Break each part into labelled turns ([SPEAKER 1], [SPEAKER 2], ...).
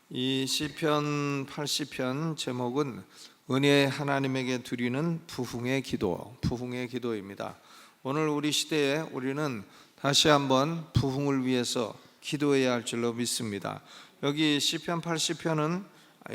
[SPEAKER 1] 이 시편 80편 제목은 은혜 하나님에게 드리는 부흥의 기도입니다. 오늘 우리 시대에 우리는 다시 한번 부흥을 위해서 기도해야 할 줄로 믿습니다. 여기 시편 80편은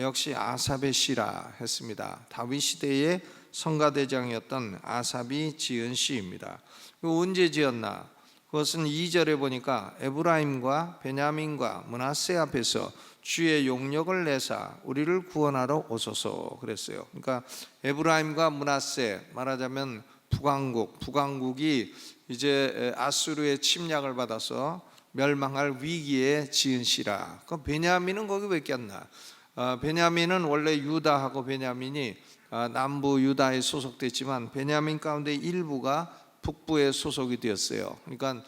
[SPEAKER 1] 역시 아삽의 시라 했습니다. 다윗 시대의 성가대장이었던 아삽이 지은 시입니다. 언제 지었나? 그것은 2절에 보니까 에브라임과 베냐민과 므낫세 앞에서 주의 용력을 내사 우리를 구원하러 오소서 그랬어요. 그러니까 에브라임과 므낫세, 말하자면 북왕국이 이제 아수르의 침략을 받아서 멸망할 위기에 지은 시라. 그 베냐민은 거기 왜 꼈나? 베냐민은 원래 유다하고 베냐민이 남부 유다에 소속됐지만 베냐민 가운데 일부가 북부에 소속이 되었어요. 그러니까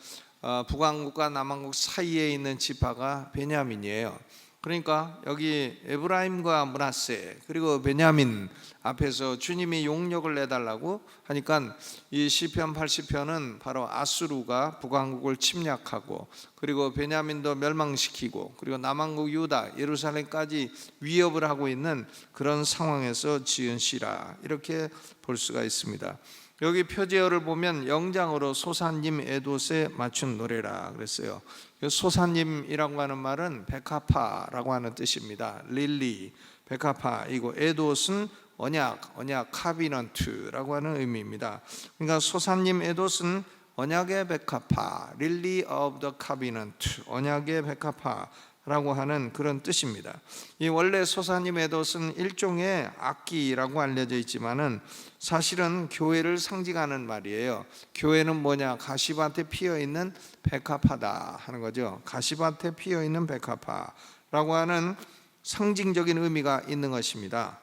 [SPEAKER 1] 북왕국과 남왕국 사이에 있는 지파가 베냐민이에요. 그러니까 여기 에브라임과 므낫세 그리고 베냐민 앞에서 주님이 용력을 내달라고 하니까 이 시편 80편은 바로 아수르가 북왕국을 침략하고 그리고 베냐민도 멸망시키고 그리고 남왕국 유다 예루살렘까지 위협을 하고 있는 그런 상황에서 지은 시라 이렇게 볼 수가 있습니다. 여기 표제어를 보면 영장으로 소사님 에돛에 맞춘 노래라 그랬어요. 소사님이라고 하는 말은 백합화라고 하는 뜻입니다. 릴리, 백합화이고 에돛은 언약, 카비넌트라고 하는 의미입니다. 그러니까 소사님 에돛은 언약의 백합화, 릴리 오브 더 카비넌트, 언약의 백합화라고 하는 그런 뜻입니다. 이 원래 소사님 에돛은 일종의 악기라고 알려져 있지만은 사실은 교회를 상징하는 말이에요. 교회는 뭐냐? 가시밭에 피어 있는 백합화다 하는 거죠. 가시밭에 피어 있는 백합화라고 하는 상징적인 의미가 있는 것입니다.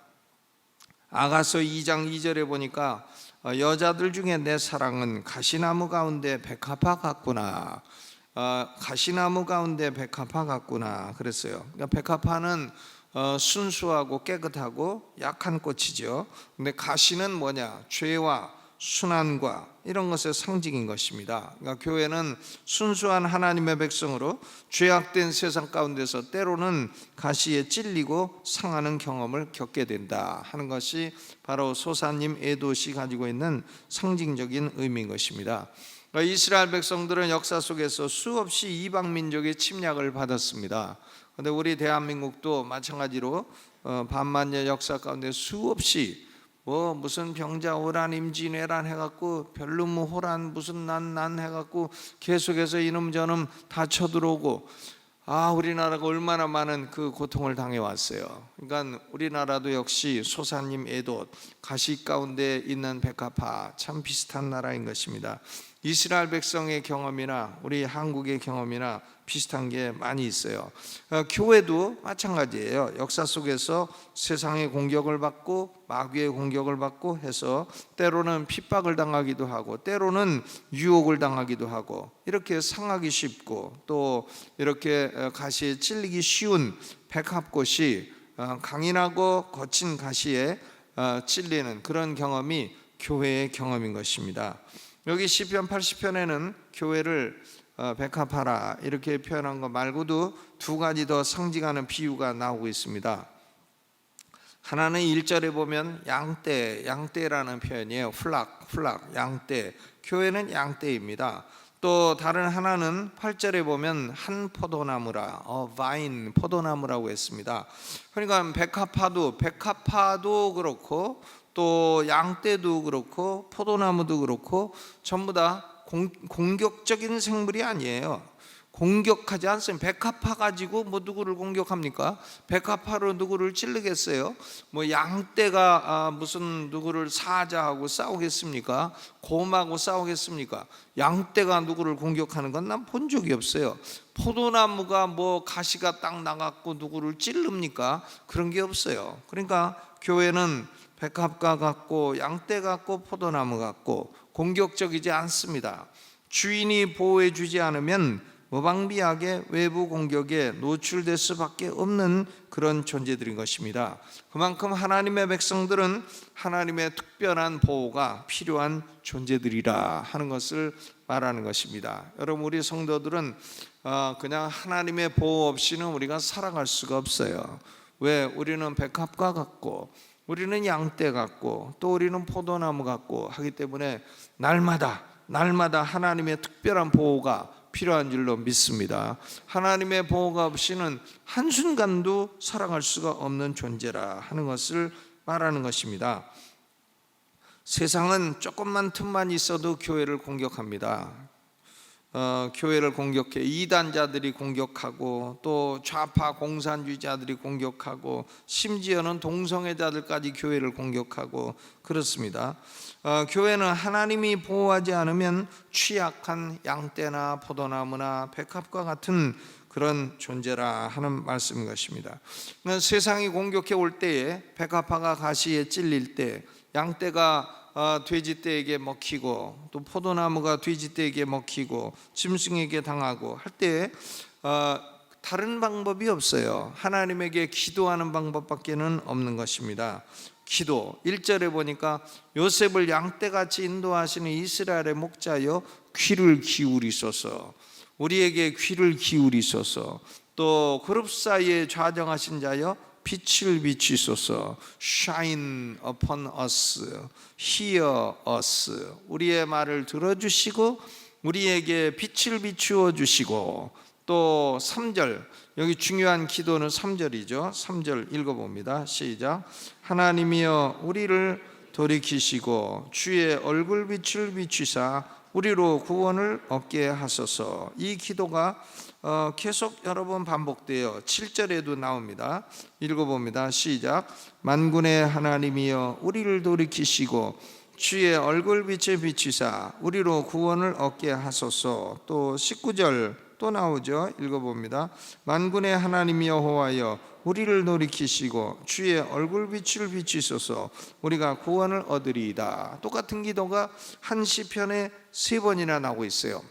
[SPEAKER 1] 아가서 2장 2절에 보니까 여자들 중에 내 사랑은 가시나무 가운데 백합화 같구나. 가시나무 가운데 백합화 같구나 그랬어요. 그러니까 백합화는 순수하고 깨끗하고 약한 꽃이죠. 근데 가시는 뭐냐? 죄와 순환과 이런 것의 상징인 것입니다. 그러니까 교회는 순수한 하나님의 백성으로 죄악된 세상 가운데서 때로는 가시에 찔리고 상하는 경험을 겪게 된다 하는 것이 바로 소사님 에돛이 가지고 있는 상징적인 의미인 것입니다. 그러니까 이스라엘 백성들은 역사 속에서 수없이 이방 민족의 침략을 받았습니다. 그런데 우리 대한민국도 마찬가지로 반만년 역사 가운데 수없이 무슨 병자호란 임진왜란 해갖고 별루무호란 무슨 난 해갖고 계속해서 이놈 저놈 다 쳐들어오고 우리나라가 얼마나 많은 그 고통을 당해왔어요. 그러니까 우리나라도 역시 소사님 에돛 가시 가운데 있는 백합화 참 비슷한 나라인 것입니다. 이스라엘 백성의 경험이나 우리 한국의 경험이나 비슷한 게 많이 있어요. 교회도 마찬가지예요. 역사 속에서 세상의 공격을 받고 마귀의 공격을 받고 해서 때로는 핍박을 당하기도 하고 때로는 유혹을 당하기도 하고 이렇게 상하기 쉽고 또 이렇게 가시에 찔리기 쉬운 백합꽃이 강인하고 거친 가시에 찔리는 그런 경험이 교회의 경험인 것입니다. 여기 시편 80편에는 교회를 백합화라 이렇게 표현한 것 말고도 두 가지 더 상징하는 비유가 나오고 있습니다. 하나는 1절에 보면 양떼라는 표현이에요. 플락, 양떼. 교회는 양떼입니다. 또 다른 하나는 8절에 보면 한 포도나무라, 바인, 포도나무라고 했습니다. 그러니까 백합화도 그렇고 또 양떼도 그렇고 포도나무도 그렇고 전부 다 공격적인 생물이 아니에요. 공격하지 않습니다. 백합화 가지고 누구를 공격합니까? 백합화로 누구를 찌르겠어요? 양떼가 무슨 누구를 사자하고 싸우겠습니까? 곰하고 싸우겠습니까? 양떼가 누구를 공격하는 건 난 본 적이 없어요. 포도나무가 가시가 딱 나갔고 누구를 찌릅니까? 그런 게 없어요. 그러니까 교회는 백합과 같고 양떼 같고 포도나무 같고 공격적이지 않습니다. 주인이 보호해 주지 않으면 무방비하게 외부 공격에 노출될 수밖에 없는 그런 존재들인 것입니다. 그만큼 하나님의 백성들은 하나님의 특별한 보호가 필요한 존재들이라 하는 것을 말하는 것입니다. 여러분, 우리 성도들은 그냥 하나님의 보호 없이는 우리가 살아갈 수가 없어요. 왜? 우리는 백합과 같고 우리는 양떼 같고 또 우리는 포도나무 같고 하기 때문에 날마다 하나님의 특별한 보호가 필요한 줄로 믿습니다. 하나님의 보호가 없이는 한순간도 살아갈 수가 없는 존재라 하는 것을 말하는 것입니다. 세상은 조금만 틈만 있어도 교회를 공격합니다. 교회를 공격해 이단자들이 공격하고 또 좌파 공산주의자들이 공격하고 심지어는 동성애자들까지 교회를 공격하고 그렇습니다. 교회는 하나님이 보호하지 않으면 취약한 양떼나 포도나무나 백합과 같은 그런 존재라 하는 말씀인 것입니다. 세상이 공격해 올 때에 백합화가 가시에 찔릴 때, 양떼가 돼지떼에게 먹히고 또 포도나무가 돼지떼에게 먹히고 짐승에게 당하고 할 때 다른 방법이 없어요. 하나님에게 기도하는 방법밖에는 없는 것입니다. 기도 1절에 보니까 요셉을 양떼같이 인도하시는 이스라엘의 목자여 귀를 기울이소서, 우리에게 귀를 기울이소서. 또 그룹 사이에 좌정하신 자여 빛을 비추소서. Shine upon us, hear us. 우리의 말을 들어주시고 우리에게 빛을 비추어 주시고. 또 3절, 여기 중요한 기도는 3절이죠 3절 읽어봅니다. 시작. 하나님이여 우리를 돌이키시고 주의 얼굴빛을 비추사 우리로 구원을 얻게 하소서. 이 기도가 계속 여러 번 반복되어 7절에도 나옵니다. 읽어봅니다. 시작. 만군의 하나님이여 우리를 돌이키시고 주의 얼굴빛에 비추사 우리로 구원을 얻게 하소서. 또 19절 또 나오죠. 읽어봅니다. 만군의 하나님 여호와여 우리를 돌이키시고 주의 얼굴빛을 비추소서 우리가 구원을 얻으리이다. 똑같은 기도가 한 시편에 3번이나 나오고 있어요.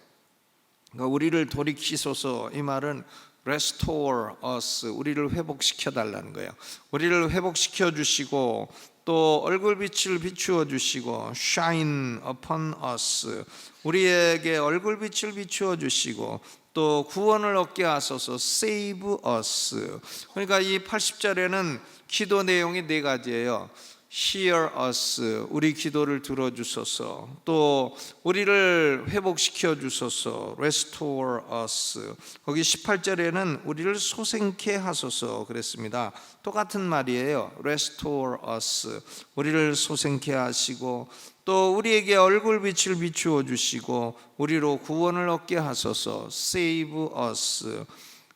[SPEAKER 1] 그러니까 우리를 돌이키소서, 이 말은 restore us, 우리를 회복시켜 달라는 거예요. 우리를 회복시켜 주시고 또 얼굴빛을 비추어 주시고 shine upon us, 우리에게 얼굴빛을 비추어 주시고 또 구원을 얻게 하소서 save us. 그러니까 이 80절에는 기도 내용이 4가지예요. Hear us, 우리 기도를 들어주소서. 또 우리를 회복시켜 주소서, Restore us. 거기 18절에는 우리를 소생케 하소서 그랬습니다. 똑같은 말이에요. Restore us, 우리를 소생케 하시고 또 우리에게 얼굴빛을 비추어 주시고 우리로 구원을 얻게 하소서, Save us,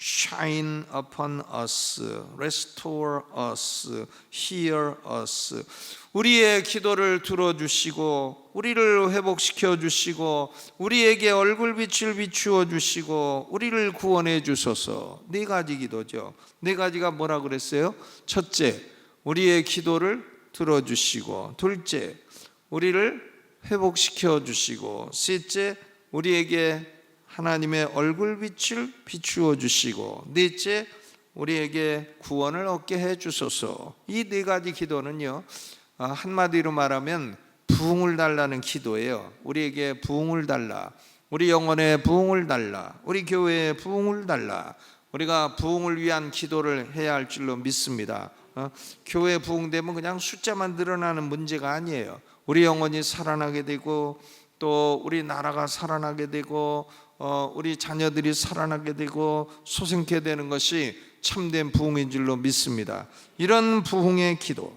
[SPEAKER 1] Shine upon us, Restore us, Hear us. 우리의 기도를 들어주시고 우리를 회복시켜 주시고 우리에게 얼굴빛을 비추어 주시고 우리를 구원해 주소서. 4가지 기도죠. 4가지가 뭐라 그랬어요? 첫째, 우리의 기도를 들어주시고, 둘째, 우리를 회복시켜 주시고, 셋째, 우리에게 하나님의 얼굴빛을 비추어 주시고, 넷째, 우리에게 구원을 얻게 해 주소서. 이 4가지 기도는요, 한마디로 말하면 부흥을 달라는 기도예요. 우리에게 부흥을 달라, 우리 영혼에 부흥을 달라, 우리 교회에 부흥을 달라. 우리가 부흥을 위한 기도를 해야 할 줄로 믿습니다. 교회 부흥되면 그냥 숫자만 늘어나는 문제가 아니에요. 우리 영혼이 살아나게 되고 또 우리 나라가 살아나게 되고 우리 자녀들이 살아나게 되고 소생케 되는 것이 참된 부흥인 줄로 믿습니다. 이런 부흥의 기도,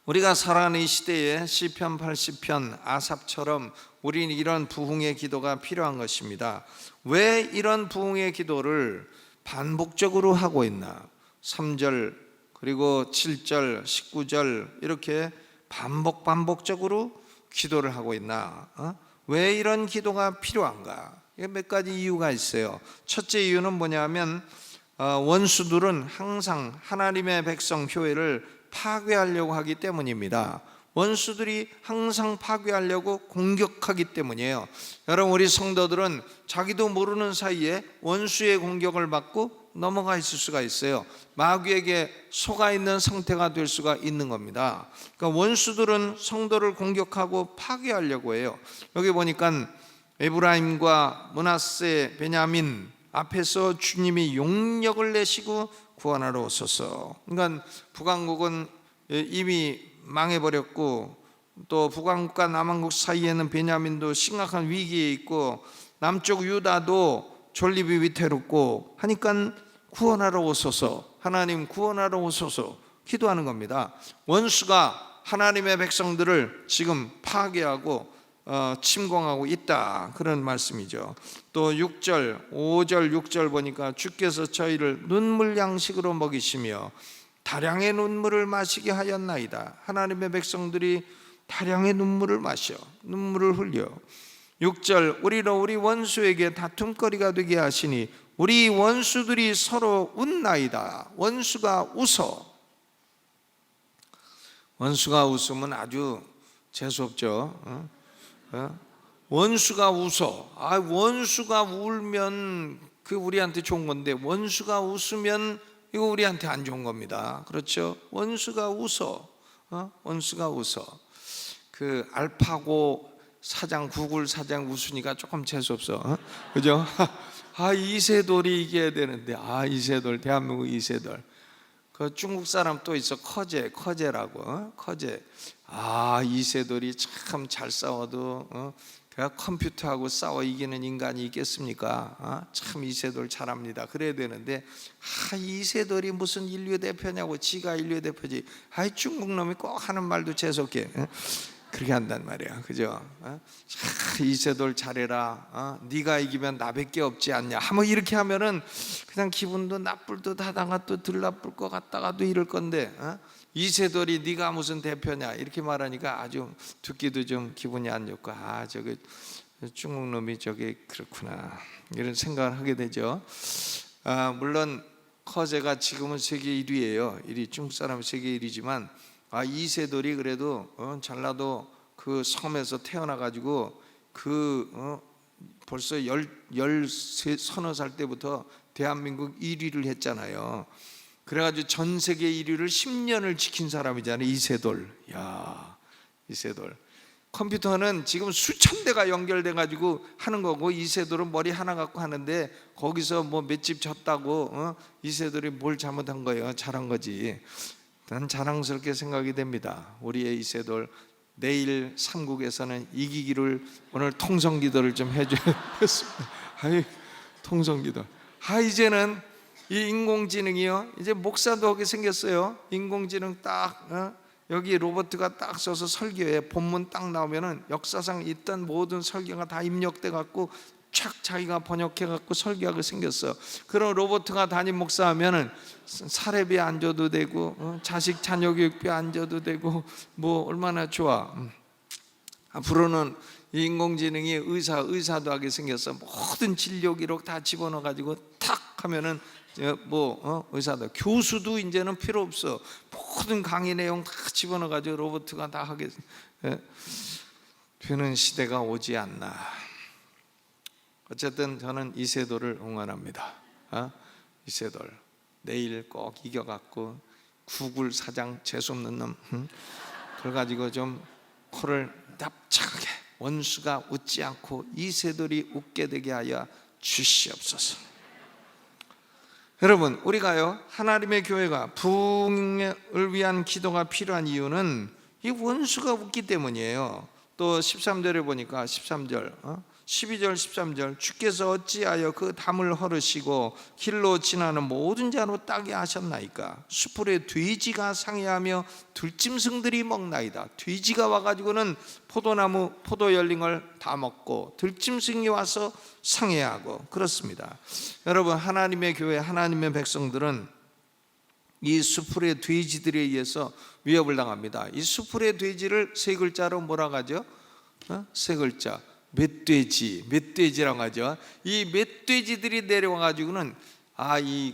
[SPEAKER 1] 우리가 살아가는 이 시대에 시편 80편 아삽처럼 우리는 이런 부흥의 기도가 필요한 것입니다. 왜 이런 부흥의 기도를 반복적으로 하고 있나? 3절 그리고 7절 19절 이렇게 반복적으로 기도를 하고 있나? 왜 이런 기도가 필요한가? 몇 가지 이유가 있어요. 첫째 이유는 뭐냐면 원수들은 항상 하나님의 백성 교회를 파괴하려고 하기 때문입니다. 원수들이 항상 파괴하려고 공격하기 때문이에요. 여러분, 우리 성도들은 자기도 모르는 사이에 원수의 공격을 받고 넘어가 있을 수가 있어요. 마귀에게 속아 있는 상태가 될 수가 있는 겁니다. 그러니까 원수들은 성도를 공격하고 파괴하려고 해요. 여기 보니까 에브라임과 므낫세, 베냐민 앞에서 주님이 용력을 내시고 구원하러 오소서. 그러니까 북왕국은 이미 망해버렸고, 또 북왕국과 남왕국 사이에는 베냐민도 심각한 위기에 있고, 남쪽 유다도 존립이 위태롭고 하니까 구원하러 오소서, 하나님 구원하러 오소서 기도하는 겁니다. 원수가 하나님의 백성들을 지금 파괴하고 침공하고 있다, 그런 말씀이죠. 또 6절, 5절, 6절 보니까 주께서 저희를 눈물 양식으로 먹이시며 다량의 눈물을 마시게 하였나이다. 하나님의 백성들이 다량의 눈물을 마셔, 눈물을 흘려. 6절, 우리로 우리 원수에게 다툼거리가 되게 하시니 우리 원수들이 서로 웃나이다. 원수가 웃어. 원수가 웃으면 아주 재수없죠. 원수가 웃어. 원수가 울면 그 우리한테 좋은 건데, 원수가 웃으면 이거 우리한테 안 좋은 겁니다. 그렇죠? 원수가 웃어. 원수가 웃어. 그 알파고 사장, 구글 사장 웃으니까 조금 재수없어. 그죠? 이세돌이 이겨야 되는데, 이세돌, 대한민국 이세돌. 그 중국 사람 또 있어, 커제라고. 커제. 이세돌이 참 잘 싸워도 그가 컴퓨터하고 싸워 이기는 인간이 있겠습니까? 참 이세돌 잘합니다. 그래야 되는데, 이세돌이 무슨 인류 대표냐고, 지가 인류 대표지. 중국 놈이 꼭 하는 말도 재수없게 그렇게 한단 말이야. 그죠? 이세돌 잘해라. 네가 이기면 나밖에 없지 않냐. 한번 이렇게 하면은 그냥 기분도 나쁠 듯 하다가 또 덜 나쁠 것 같다가도 이럴 건데, 이세돌이 네가 무슨 대표냐 이렇게 말하니까 아주 듣기도 좀 기분이 안 좋고, 저기 중국 놈이 저게 그렇구나, 이런 생각을 하게 되죠. 물론 커제가 지금은 세계 1위예요. 1위, 중국 사람은 세계 1위지만 이세돌이 그래도 전라도 그 섬에서 태어나가지고 벌써 서너 살 때부터 대한민국 1위를 했잖아요. 그래가지고 전 세계 1위를 10년을 지킨 사람이잖아요, 이세돌. 이세돌. 컴퓨터는 지금 수천 대가 연결돼가지고 하는 거고, 이세돌은 머리 하나 갖고 하는데 거기서 뭐 몇 집 졌다고 이세돌이 뭘 잘못한 거예요? 잘한 거지. 난 자랑스럽게 생각이 됩니다. 우리의 이세돌, 내일 삼국에서는 이기기를 오늘 통성기도를 좀 해주겠습니다. 통성기도. 이제는 이 인공지능이요, 이제 목사도 하게 생겼어요. 인공지능 딱 여기 로봇가 딱 써서 설교에 본문 딱 나오면은 역사상 있던 모든 설교가 다 입력돼 갖고 촥 자기가 번역해 갖고 설교하게 생겼어. 그런 로봇가 담임 목사하면은 사례비 안 줘도 되고, 자식 자녀 교육비 안 줘도 되고, 뭐 얼마나 좋아. 앞으로는 이 인공지능이 의사도 하게 생겼어. 모든 진료 기록 다 집어넣어 가지고 탁 하면은 의사도, 교수도 이제는 필요 없어. 모든 강의 내용 다 집어넣어 가지고 로봇가 다 하게 되는 시대가 오지 않나. 어쨌든 저는 이세돌을 응원합니다. 이세돌 내일 꼭 이겨갖고 구글 사장 재수없는 놈 그걸 가지고 좀 코를 납작하게, 원수가 웃지 않고 이세돌이 웃게 되게 하여 주시옵소서. 여러분, 우리가요, 하나님의 교회가 부흥을 위한 기도가 필요한 이유는 이 원수가 웃기 때문이에요. 또 13절에 보니까 13절 12절 13절, 주께서 어찌하여 그 담을 헐으시고 길로 지나는 모든 자로 따게 하셨나이까. 수풀에 돼지가 상해하며 들짐승들이 먹나이다. 돼지가 와가지고는 포도나무 포도 열링을 다 먹고 들짐승이 와서 상해하고 그렇습니다. 여러분, 하나님의 교회, 하나님의 백성들은 이 수풀의 돼지들에 의해서 위협을 당합니다. 이 수풀의 돼지를 세 글자로 뭐라고 하죠? 세 글자, 멧돼지라고 하죠. 이 멧돼지들이 내려와 가지고는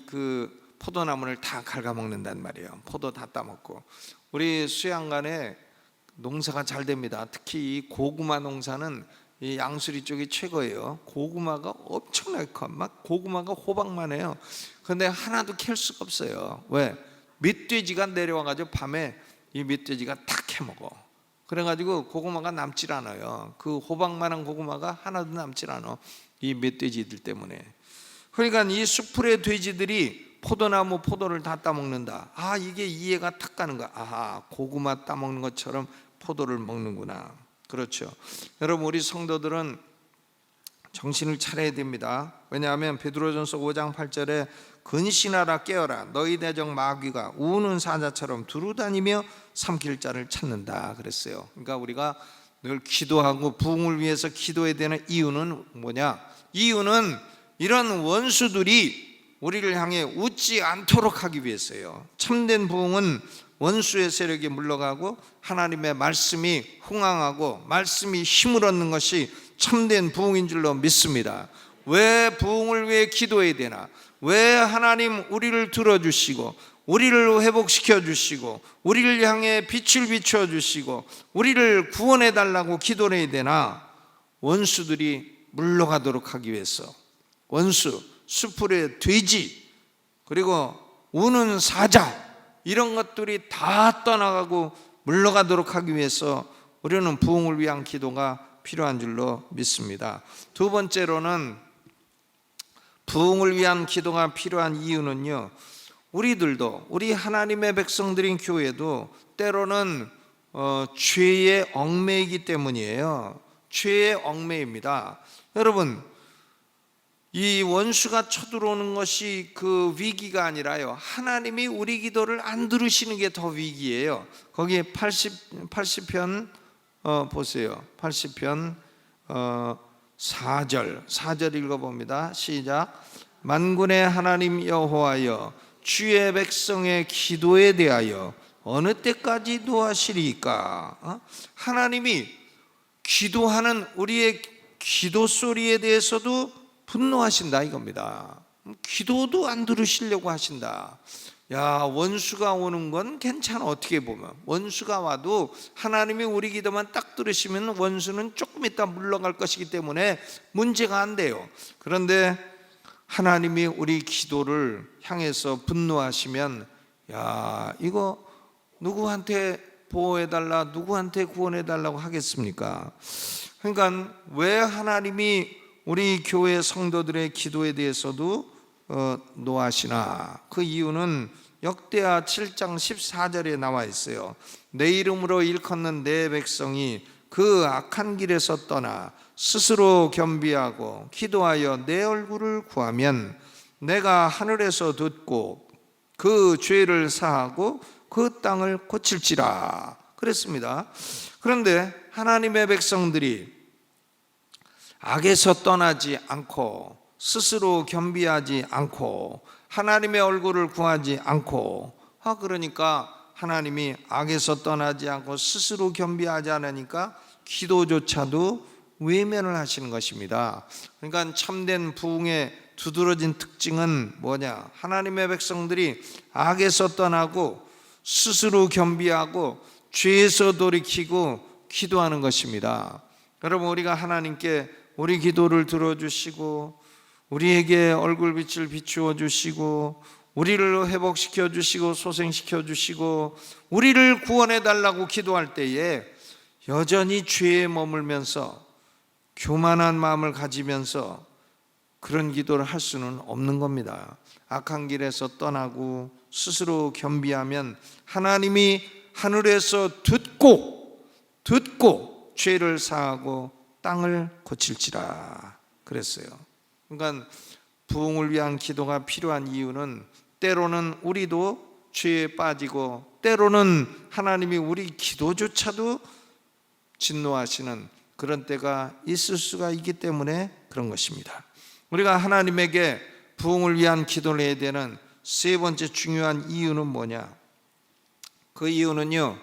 [SPEAKER 1] 그 포도나무를 다 갉아먹는단 말이에요. 포도 다 따먹고. 우리 수양관에 농사가 잘 됩니다. 특히 이 고구마 농사는 이 양수리 쪽이 최고예요. 고구마가 엄청나게 커. 막 고구마가 호박만 해요. 근데 하나도 캘 수가 없어요. 왜? 멧돼지가 내려와가지고 밤에 이 멧돼지가 다 캐먹어. 그래가지고 고구마가 남질 않아요. 그 호박만한 고구마가 하나도 남질 않아. 이 멧돼지들 때문에. 그러니까 이 숲풀의 돼지들이 포도나무 포도를 다 따먹는다. 아, 이게 이해가 탁 가는 거야. 아하, 고구마 따먹는 것처럼 포도를 먹는구나. 그렇죠. 여러분, 우리 성도들은 정신을 차려야 됩니다. 왜냐하면 베드로전서 5장 8절에 근신하라 깨어라 너희 대적 마귀가 우는 사자처럼 두루다니며 삼킬 자를 찾는다 그랬어요. 그러니까 우리가 늘 기도하고 부흥을 위해서 기도해야 되는 이유는 뭐냐? 이유는 이런 원수들이 우리를 향해 웃지 않도록 하기 위해서예요. 참된 부흥은 원수의 세력이 물러가고 하나님의 말씀이 흥황하고 말씀이 힘을 얻는 것이 참된 부흥인 줄로 믿습니다. 왜 부흥을 위해 기도해야 되나? 왜 하나님 우리를 들어주시고 우리를 회복시켜 주시고 우리를 향해 빛을 비추어 주시고 우리를 구원해 달라고 기도를 해야 되나? 원수들이 물러가도록 하기 위해서. 원수, 숲풀의 돼지, 그리고 우는 사자, 이런 것들이 다 떠나가고 물러가도록 하기 위해서 우리는 부흥을 위한 기도가 필요한 줄로 믿습니다. 두 번째로는 부흥을 위한 기도가 필요한 이유는요, 우리들도, 우리 하나님의 백성들인 교회도 때로는 죄의 얽매이기 때문이에요. 죄의 얽매입니다. 여러분, 이 원수가 쳐들어오는 것이 그 위기가 아니라요, 하나님이 우리 기도를 안 들으시는 게 더 위기예요. 거기에 80편 보세요. 80편 4절 읽어봅니다. 시작. 만군의 하나님 여호와여, 주의 백성의 기도에 대하여 어느 때까지 노하시리까? 하나님이 기도하는 우리의 기도 소리에 대해서도 분노하신다 이겁니다. 기도도 안 들으시려고 하신다. 야, 원수가 오는 건 괜찮아. 어떻게 보면 원수가 와도 하나님이 우리 기도만 딱 들으시면 원수는 조금 있다 물러갈 것이기 때문에 문제가 안 돼요. 그런데 하나님이 우리 기도를 향해서 분노하시면, 야, 이거 누구한테 보호해달라, 누구한테 구원해달라고 하겠습니까? 그러니까 왜 하나님이 우리 교회 성도들의 기도에 대해서도 노하시나? 그 이유는 역대하 7장 14절에 나와 있어요. 내 이름으로 일컫는 내 백성이 그 악한 길에서 떠나 스스로 겸비하고 기도하여 내 얼굴을 구하면 내가 하늘에서 듣고 그 죄를 사하고 그 땅을 고칠지라 그랬습니다. 그런데 하나님의 백성들이 악에서 떠나지 않고 스스로 겸비하지 않고 하나님의 얼굴을 구하지 않고, 그러니까 하나님이 악에서 떠나지 않고 스스로 겸비하지 않으니까 기도조차도 외면을 하시는 것입니다. 그러니까 참된 부흥의 두드러진 특징은 뭐냐? 하나님의 백성들이 악에서 떠나고 스스로 겸비하고 죄에서 돌이키고 기도하는 것입니다. 여러분, 우리가 하나님께 우리 기도를 들어주시고 우리에게 얼굴빛을 비추어 주시고 우리를 회복시켜 주시고 소생시켜 주시고 우리를 구원해 달라고 기도할 때에 여전히 죄에 머물면서 교만한 마음을 가지면서 그런 기도를 할 수는 없는 겁니다. 악한 길에서 떠나고 스스로 겸비하면 하나님이 하늘에서 듣고 죄를 사하고 땅을 고칠지라 그랬어요. 그러니까 부흥을 위한 기도가 필요한 이유는 때로는 우리도 죄에 빠지고 때로는 하나님이 우리 기도조차도 진노하시는 그런 때가 있을 수가 있기 때문에 그런 것입니다. 우리가 하나님에게 부흥을 위한 기도를 해야 되는 세 번째 중요한 이유는 뭐냐? 그 이유는요,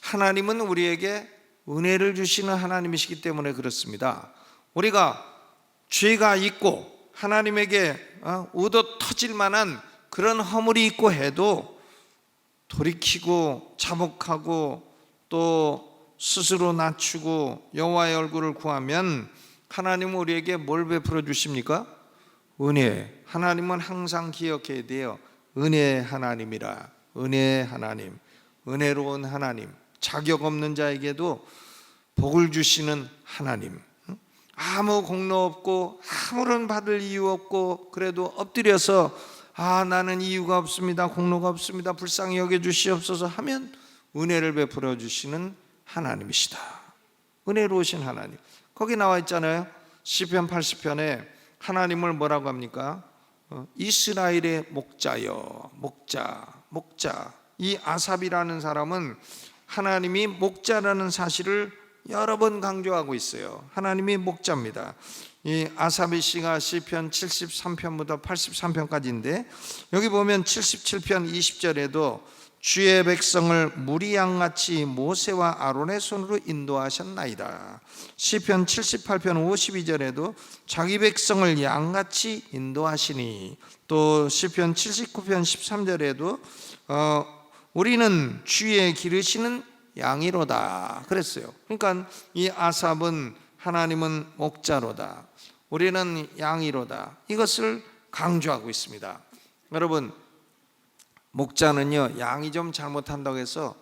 [SPEAKER 1] 하나님은 우리에게 은혜를 주시는 하나님이시기 때문에 그렇습니다. 우리가 죄가 있고 하나님에게 얻어 터질 만한 그런 허물이 있고 해도 돌이키고 자복하고 또 스스로 낮추고 여호와의 얼굴을 구하면 하나님은 우리에게 뭘 베풀어 주십니까? 은혜. 하나님은 항상 기억해야 돼요. 은혜의 하나님이라. 은혜의 하나님, 은혜로운 하나님, 자격 없는 자에게도 복을 주시는 하나님. 아무 공로 없고 아무런 받을 이유 없고 그래도 엎드려서 나는 이유가 없습니다, 공로가 없습니다, 불쌍히 여겨주시옵소서 하면 은혜를 베풀어 주시는 하나님이시다. 은혜로우신 하나님. 거기 나와 있잖아요. 시편 80편에 하나님을 뭐라고 합니까? 이스라엘의 목자여. 목자. 이 아삽이라는 사람은 하나님이 목자라는 사실을 여러 번 강조하고 있어요. 하나님이 목자입니다. 이 아삽의 시가 시편 73편부터 83편까지인데 여기 보면 77편 20절에도 주의 백성을 무리 양같이 모세와 아론의 손으로 인도하셨나이다. 시편 78편 52절에도 자기 백성을 양같이 인도하시니, 또 시편 79편 13절에도 우리는 주의 기르시는 양이로다 그랬어요. 그러니까 이 아삽은 하나님은 목자로다, 우리는 양이로다, 이것을 강조하고 있습니다. 여러분, 목자는요, 양이 좀 잘못한다고 해서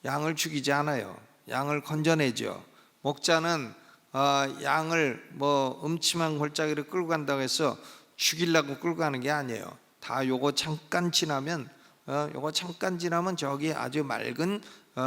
[SPEAKER 1] 양을 죽이지 않아요. 양을 건져내죠. 목자는 양을 음침한 골짜기를 끌고 간다고 해서 죽이려고 끌고 가는 게 아니에요. 다 요거 잠깐 지나면 저기 아주 맑은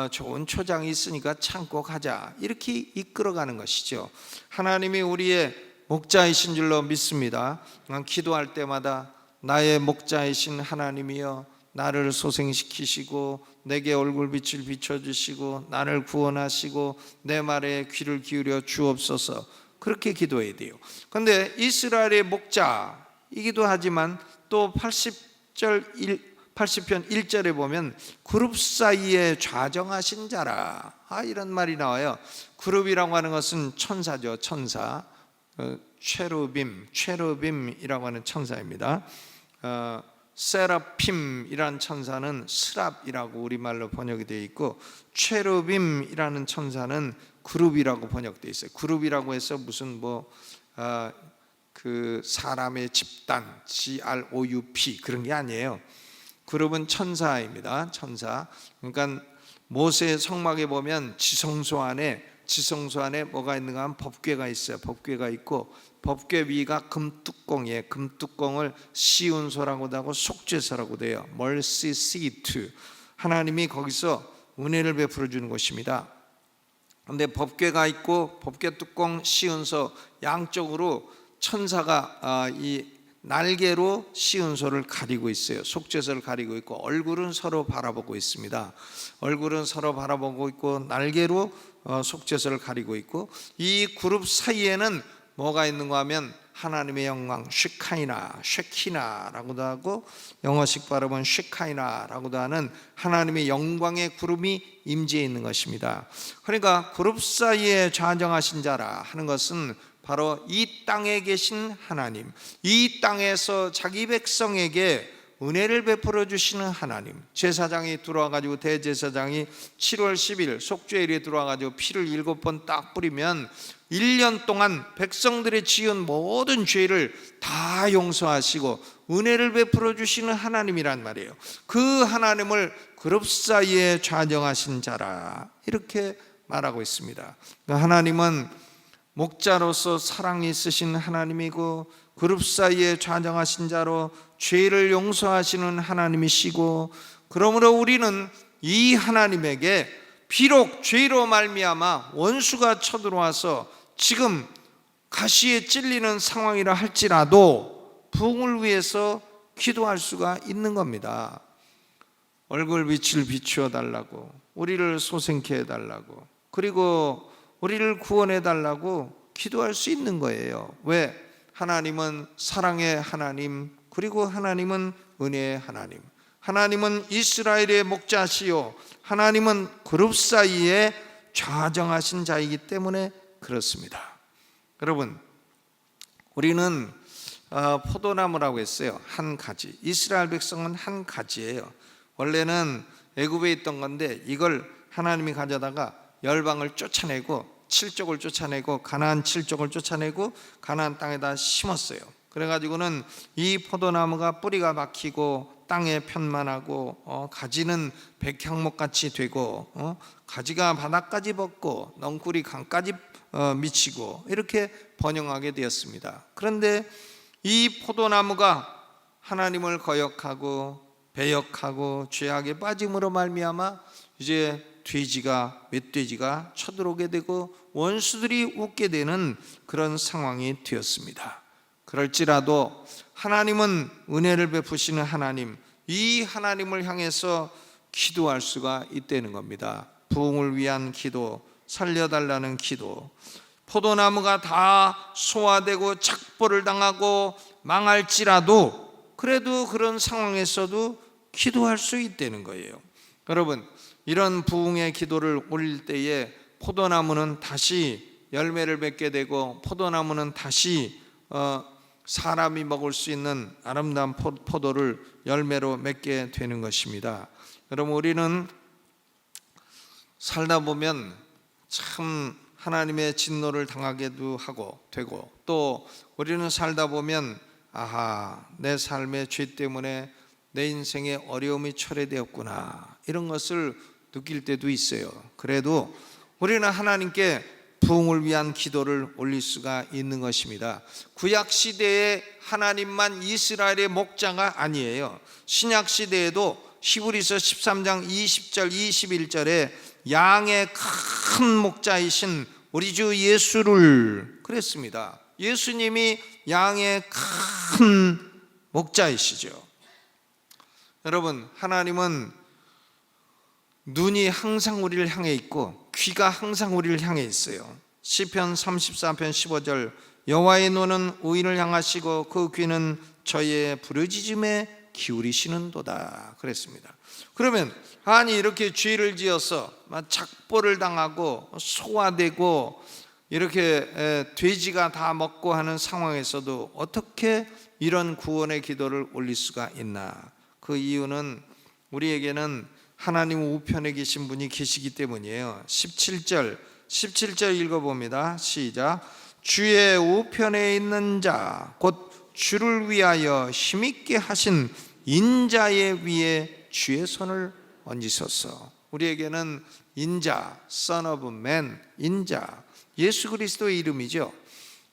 [SPEAKER 1] 좋은 초장이 있으니까 참고 가자, 이렇게 이끌어가는 것이죠. 하나님이 우리의 목자이신 줄로 믿습니다. 기도할 때마다 나의 목자이신 하나님이여 나를 소생시키시고 내게 얼굴빛을 비춰주시고 나를 구원하시고 내 말에 귀를 기울여 주옵소서, 그렇게 기도해야 돼요. 그런데 이스라엘의 목자이기도 하지만 또 80편 1절에 보면 그룹 사이에 좌정하신 자라, 이런 말이 나와요. 그룹이라고 하는 것은 천사죠. 천사. 체루빔이라고 하는 천사입니다. 세라핌이라는 천사는 스랍이라고 우리말로 번역이 되어 있고, 체루빔이라는 천사는 그룹이라고 번역되어 있어요. 그룹이라고 해서 무슨 그 사람의 집단, GROUP 그런 게 아니에요. 그룹은 천사입니다. 천사. 그러니까 모세의 성막에 보면 지성소 안에 뭐가 있는가 하면 법궤가 있어요. 법궤가 있고 법궤 위가 금뚜껑이에요. 금뚜껑을 시운소라고도 하고 속죄소라고도 해요. Mercy seat. 하나님이 거기서 은혜를 베풀어 주는 곳입니다. 그런데 법궤가 있고 법궤 뚜껑, 시운소 양쪽으로 천사가 이 날개로 시운소를 가리고 있어요. 속죄소를 가리고 있고 얼굴은 서로 바라보고 있습니다. 얼굴은 서로 바라보고 있고 날개로 속죄소를 가리고 있고, 이 그룹 사이에는 뭐가 있는가 하면 하나님의 영광, 쉐키나라고도 하고 영어식 발음은 쉐카이나라고도 하는 하나님의 영광의 구름이 임재해 있는 것입니다. 그러니까 그룹 사이에 좌정하신 자라 하는 것은 바로 이 땅에 계신 하나님, 이 땅에서 자기 백성에게 은혜를 베풀어 주시는 하나님. 제사장이 들어와가지고 대제사장이 7월 10일 속죄일에 들어와가지고 피를 7번 딱 뿌리면 1년 동안 백성들의 지은 모든 죄를 다 용서하시고 은혜를 베풀어 주시는 하나님이란 말이에요. 그 하나님을 그룹 사이에 좌정하신 자라, 이렇게 말하고 있습니다. 하나님은 목자로서 사랑이 있으신 하나님이고 그룹 사이에 좌정하신 자로 죄를 용서하시는 하나님이시고, 그러므로 우리는 이 하나님에게 비록 죄로 말미암아 원수가 쳐들어와서 지금 가시에 찔리는 상황이라 할지라도 부흥을 위해서 기도할 수가 있는 겁니다. 얼굴빛을 비추어 달라고, 우리를 소생케 해달라고, 그리고 우리를 구원해 달라고 기도할 수 있는 거예요. 왜? 하나님은 사랑의 하나님, 그리고 하나님은 은혜의 하나님, 하나님은 이스라엘의 목자시요 하나님은 그룹 사이에 좌정하신 자이기 때문에 그렇습니다. 여러분, 우리는 포도나무라고 했어요. 한 가지. 이스라엘 백성은 한 가지예요. 원래는 애굽에 있던 건데 이걸 하나님이 가져다가 열방을 쫓아내고 칠족을 쫓아내고 가나안 칠족을 쫓아내고 가나안 땅에다 심었어요. 그래가지고는 이 포도나무가 뿌리가 박히고 땅에 편만하고 가지는 백향목같이 되고 가지가 바닥까지 벗고 넝쿨이 강까지 미치고 이렇게 번영하게 되었습니다. 그런데 이 포도나무가 하나님을 거역하고 배역하고 죄악에 빠짐으로 말미암아 이제 멧돼지가 쳐들어오게 되고 원수들이 웃게 되는 그런 상황이 되었습니다. 그럴지라도 하나님은 은혜를 베푸시는 하나님, 이 하나님을 향해서 기도할 수가 있다는 겁니다. 부흥을 위한 기도, 살려달라는 기도. 포도나무가 다 소화되고 착보를 당하고 망할지라도 그래도 그런 상황에서도 기도할 수 있다는 거예요. 여러분, 이런 부흥의 기도를 올릴 때에 포도나무는 다시 열매를 맺게 되고 포도나무는 다시 사람이 먹을 수 있는 아름다운 포도를 열매로 맺게 되는 것입니다. 여러분, 우리는 살다 보면 참 하나님의 진노를 당하게도 하고 되고, 또 우리는 살다 보면 내 삶의 죄 때문에 내 인생에 어려움이 철회되었구나, 이런 것을 느낄 때도 있어요. 그래도 우리는 하나님께 부흥을 위한 기도를 올릴 수가 있는 것입니다. 구약시대에 하나님만 이스라엘의 목자가 아니에요. 신약시대에도 히브리서 13장 20절 21절에 양의 큰 목자이신 우리 주 예수를 그랬습니다. 예수님이 양의 큰 목자이시죠. 여러분, 하나님은 눈이 항상 우리를 향해 있고 귀가 항상 우리를 향해 있어요. 시편 34편 15절 여호와의 눈은 의인을 향하시고 그 귀는 저의 부르짖음에 기울이시는도다 그랬습니다. 그러면 이렇게 죄를 지어서 착보를 당하고 소화되고 이렇게 돼지가 다 먹고 하는 상황에서도 어떻게 이런 구원의 기도를 올릴 수가 있나? 그 이유는 우리에게는 하나님 우편에 계신 분이 계시기 때문이에요. 17절 읽어봅니다. 시작. 주의 우편에 있는 자 곧 주를 위하여 힘있게 하신 인자의 위에 주의 손을 얹으소서. 우리에게는 인자, Son of Man, 인자, 예수 그리스도의 이름이죠.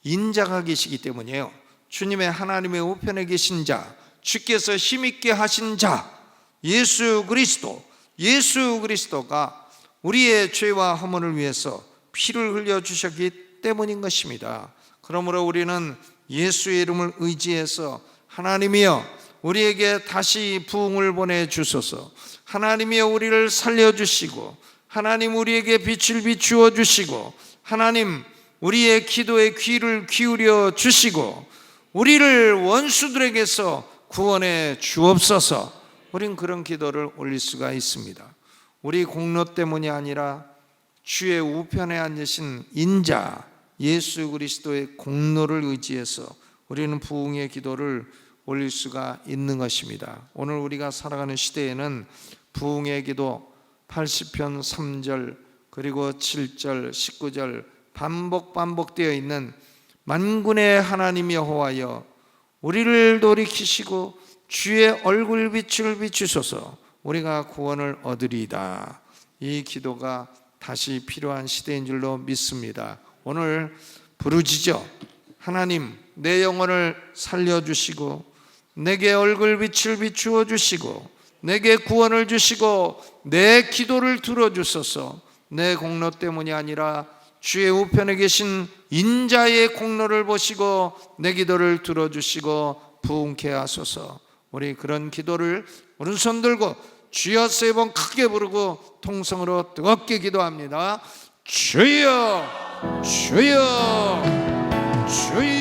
[SPEAKER 1] 인자가 계시기 때문이에요. 주님의 하나님의 우편에 계신 자, 주께서 힘있게 하신 자, 예수 그리스도가 우리의 죄와 허물을 위해서 피를 흘려주셨기 때문인 것입니다. 그러므로 우리는 예수의 이름을 의지해서 하나님이여 우리에게 다시 부흥을 보내주소서, 하나님이여 우리를 살려주시고, 하나님 우리에게 빛을 비추어 주시고, 하나님 우리의 기도에 귀를 기울여 주시고 우리를 원수들에게서 구원해 주옵소서. 우린 그런 기도를 올릴 수가 있습니다. 우리 공로 때문이 아니라 주의 우편에 앉으신 인자 예수 그리스도의 공로를 의지해서 우리는 부흥의 기도를 올릴 수가 있는 것입니다. 오늘 우리가 살아가는 시대에는 부흥의 기도 80편 3절 그리고 7절 19절 반복되어 있는 만군의 하나님 여호와여 우리를 돌이키시고 주의 얼굴 빛을 비추소서 우리가 구원을 얻으리이다. 이 기도가 다시 필요한 시대인 줄로 믿습니다. 오늘 부르짖어 하나님 내 영혼을 살려주시고 내게 얼굴 빛을 비추어 주시고 내게 구원을 주시고 내 기도를 들어주소서. 내 공로 때문이 아니라 주의 우편에 계신 인자의 공로를 보시고 내 기도를 들어주시고 부흥케 하소서. 우리 그런 기도를 오른손 들고 주여 3번 크게 부르고 통성으로 뜨겁게 기도합니다. 주여 주여 주여